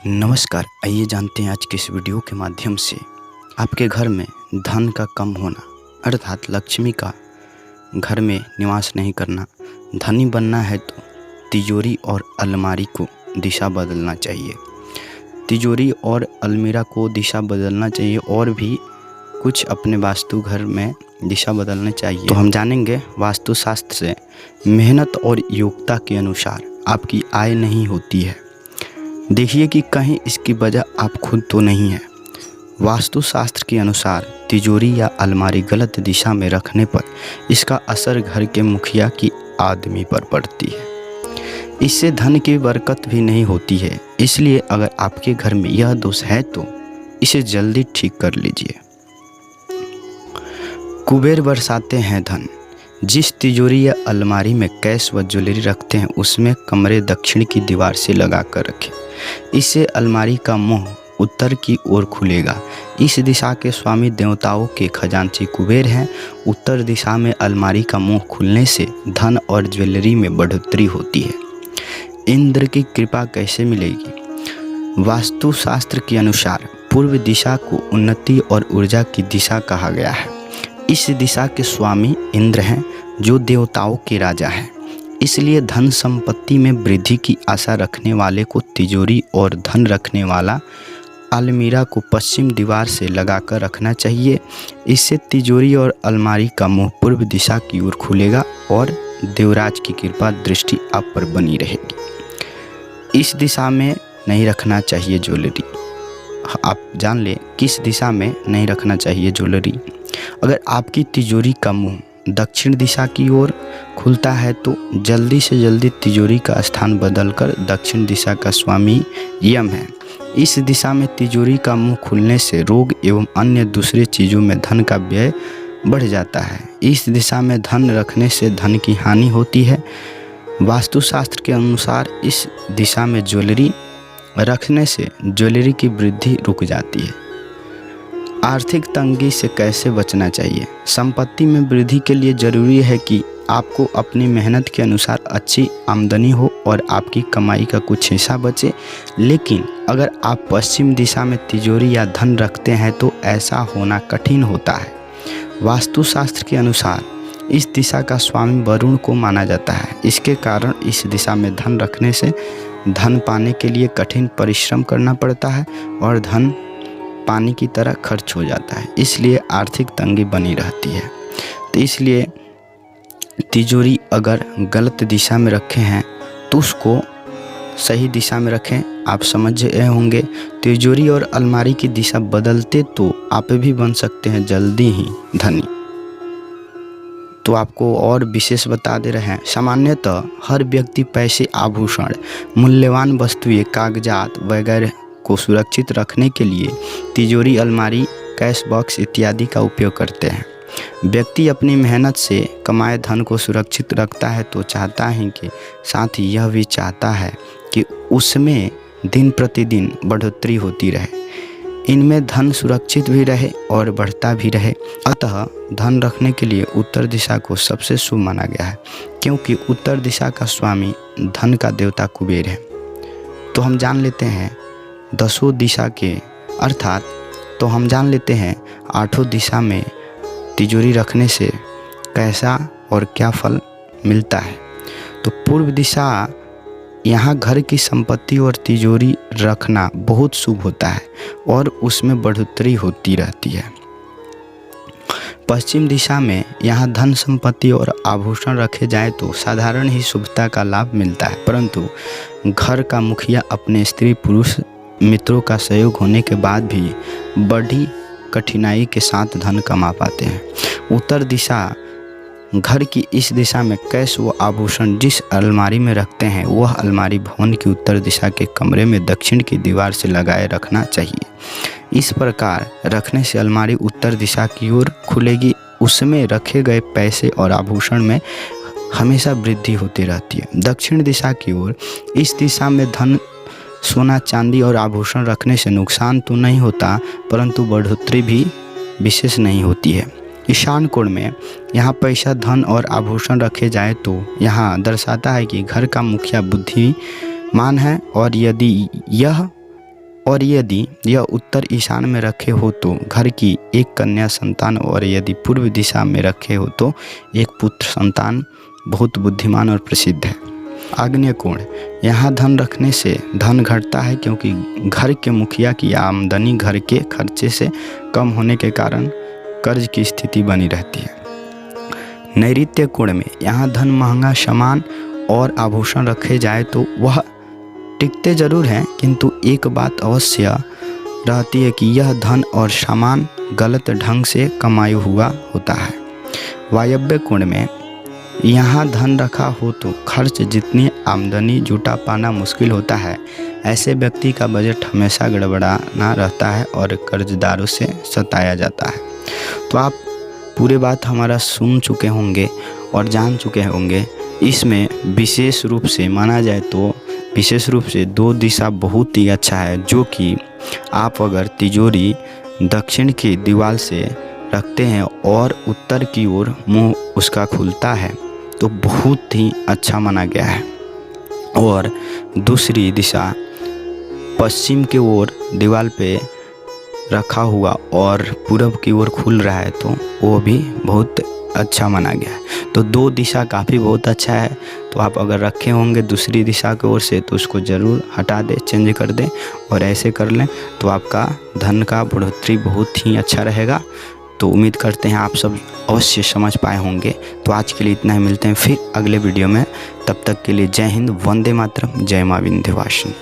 नमस्कार, आइए जानते हैं आज के इस वीडियो के माध्यम से आपके घर में धन का कम होना अर्थात लक्ष्मी का घर में निवास नहीं करना। धनी बनना है तो तिजोरी और अलमारी को दिशा बदलना चाहिए। तिजोरी और अलमीरा को दिशा बदलना चाहिए और भी कुछ अपने वास्तु घर में दिशा बदलना चाहिए। तो हम जानेंगे वास्तुशास्त्र से मेहनत और योग्यता के अनुसार आपकी आय नहीं होती है। देखिए कि कहीं इसकी वजह आप खुद तो नहीं है। वास्तुशास्त्र के अनुसार तिजोरी या अलमारी गलत दिशा में रखने पर इसका असर घर के मुखिया की आदमी पर पड़ती है। इससे धन की बरकत भी नहीं होती है। इसलिए अगर आपके घर में यह दोष है तो इसे जल्दी ठीक कर लीजिए। कुबेर बरसाते हैं धन। जिस तिजोरी या अलमारी में कैश व ज्वेलरी रखते हैं उसमें कमरे दक्षिण की दीवार से लगा कर रखें। इससे अलमारी का मुंह उत्तर की ओर खुलेगा। इस दिशा के स्वामी देवताओं के खजांची कुबेर हैं। उत्तर दिशा में अलमारी का मुंह खुलने से धन और ज्वेलरी में बढ़ोतरी होती है। इंद्र की कृपा कैसे मिलेगी? वास्तुशास्त्र के अनुसार पूर्व दिशा को उन्नति और ऊर्जा की दिशा कहा गया है। इस दिशा के स्वामी इंद्र हैं जो देवताओं के राजा हैं। इसलिए धन संपत्ति में वृद्धि की आशा रखने वाले को तिजोरी और धन रखने वाला अलमीरा को पश्चिम दीवार से लगाकर रखना चाहिए। इससे तिजोरी और अलमारी का मुंह पूर्व दिशा की ओर खुलेगा और देवराज की कृपा दृष्टि आप पर बनी रहेगी। इस दिशा में नहीं रखना चाहिए ज्वेलरी। आप जान लें किस दिशा में नहीं रखना चाहिए ज्वेलरी। अगर आपकी तिजोरी का मुंह दक्षिण दिशा की ओर खुलता है तो जल्दी से जल्दी तिजोरी का स्थान बदलकर दक्षिण दिशा का स्वामी यम है। इस दिशा में तिजोरी का मुंह खुलने से रोग एवं अन्य दूसरे चीज़ों में धन का व्यय बढ़ जाता है। इस दिशा में धन रखने से धन की हानि होती है। वास्तुशास्त्र के अनुसार इस दिशा में ज्वेलरी रखने से ज्वेलरी की वृद्धि रुक जाती है। आर्थिक तंगी से कैसे बचना चाहिए? संपत्ति में वृद्धि के लिए जरूरी है कि आपको अपनी मेहनत के अनुसार अच्छी आमदनी हो और आपकी कमाई का कुछ हिस्सा बचे। लेकिन अगर आप पश्चिम दिशा में तिजोरी या धन रखते हैं तो ऐसा होना कठिन होता है। वास्तुशास्त्र के अनुसार इस दिशा का स्वामी वरुण को माना जाता है। इसके कारण इस दिशा में धन रखने से धन पाने के लिए कठिन परिश्रम करना पड़ता है और धन पानी की तरह खर्च हो जाता है। इसलिए आर्थिक तंगी बनी रहती है। तो इसलिए तिजोरी अगर गलत दिशा में रखे हैं तो उसको सही दिशा में रखें। आप समझ रहे होंगे तिजोरी और अलमारी की दिशा बदलते तो आप भी बन सकते हैं जल्दी ही धनी। तो आपको और विशेष बता दे रहे हैं, सामान्यतः हर व्यक्ति पैसे, आभूषण, मूल्यवान वस्तुएं, कागजात वगैरह को सुरक्षित रखने के लिए तिजोरी, अलमारी, कैश बॉक्स इत्यादि का उपयोग करते हैं। व्यक्ति अपनी मेहनत से कमाए धन को सुरक्षित रखता है तो चाहता है कि साथ ही यह भी चाहता है कि उसमें दिन प्रतिदिन बढ़ोतरी होती रहे। इनमें धन सुरक्षित भी रहे और बढ़ता भी रहे। अतः धन रखने के लिए उत्तर दिशा को सबसे शुभ माना गया है, क्योंकि उत्तर दिशा का स्वामी धन का देवता कुबेर है। तो हम जान लेते हैं दसों दिशा के अर्थात तो हम जान लेते हैं आठों दिशा में तिजोरी रखने से कैसा और क्या फल मिलता है। तो पूर्व दिशा यहाँ घर की संपत्ति और तिजोरी रखना बहुत शुभ होता है और उसमें बढ़ोतरी होती रहती है। पश्चिम दिशा में यहाँ धन, संपत्ति और आभूषण रखे जाए तो साधारण ही शुभता का लाभ मिलता है, परंतु घर का मुखिया अपने स्त्री पुरुष मित्रों का सहयोग होने के बाद भी बड़ी कठिनाई के साथ धन कमा पाते हैं। उत्तर दिशा घर की इस दिशा में कैश व आभूषण जिस अलमारी में रखते हैं वह अलमारी भवन की उत्तर दिशा के कमरे में दक्षिण की दीवार से लगाए रखना चाहिए। इस प्रकार रखने से अलमारी उत्तर दिशा की ओर खुलेगी। उसमें रखे गए पैसे और आभूषण में हमेशा वृद्धि होती रहती है। दक्षिण दिशा की ओर इस दिशा में धन, सोना, चांदी और आभूषण रखने से नुकसान तो नहीं होता, परंतु बढ़ोतरी भी विशेष नहीं होती है। ईशान कोण में यहाँ पैसा, धन और आभूषण रखे जाए तो यहाँ दर्शाता है कि घर का मुखिया बुद्धिमान है और यदि यह और यदि यह उत्तर ईशान में रखे हो तो घर की एक कन्या संतान, और यदि पूर्व दिशा में रखे हो तो एक पुत्र संतान बहुत बुद्धिमान और प्रसिद्ध है। आग्नेय कोण, यहाँ धन रखने से धन घटता है, क्योंकि घर के मुखिया की आमदनी घर के खर्चे से कम होने के कारण कर्ज की स्थिति बनी रहती है। नैऋत्य कोण में यहाँ धन, महंगा सामान और आभूषण रखे जाए तो वह टिकते जरूर हैं, किंतु एक बात अवश्य रहती है कि यह धन और सामान गलत ढंग से कमाया हुआ होता है। वायव्य कोण में यहाँ धन रखा हो तो खर्च जितनी आमदनी जुटा पाना मुश्किल होता है। ऐसे व्यक्ति का बजट हमेशा गड़बड़ाना रहता है और कर्जदारों से सताया जाता है। तो आप पूरे बात हमारा सुन चुके होंगे और जान चुके होंगे। इसमें विशेष रूप से माना जाए तो विशेष रूप से 2 दिशा बहुत ही अच्छा है, जो कि आप अगर तिजोरी दक्षिण की दीवार से रखते हैं और उत्तर की ओर मुंह उसका खुलता है तो बहुत ही अच्छा माना गया है। और दूसरी दिशा पश्चिम की ओर दीवार पे रखा हुआ और पूरब की ओर खुल रहा है तो वो भी बहुत अच्छा माना गया है। तो 2 दिशा काफ़ी बहुत अच्छा है। तो आप अगर रखे होंगे दूसरी दिशा की ओर से तो उसको ज़रूर हटा दें, चेंज कर दें और ऐसे कर लें तो आपका धन का बढ़ोतरी बहुत ही अच्छा रहेगा। तो उम्मीद करते हैं आप सब अवश्य समझ पाए होंगे। तो आज के लिए इतना ही, मिलते हैं फिर अगले वीडियो में। तब तक के लिए जय हिंद, वंदे मातरम, जय मां विंध्यवासिनी।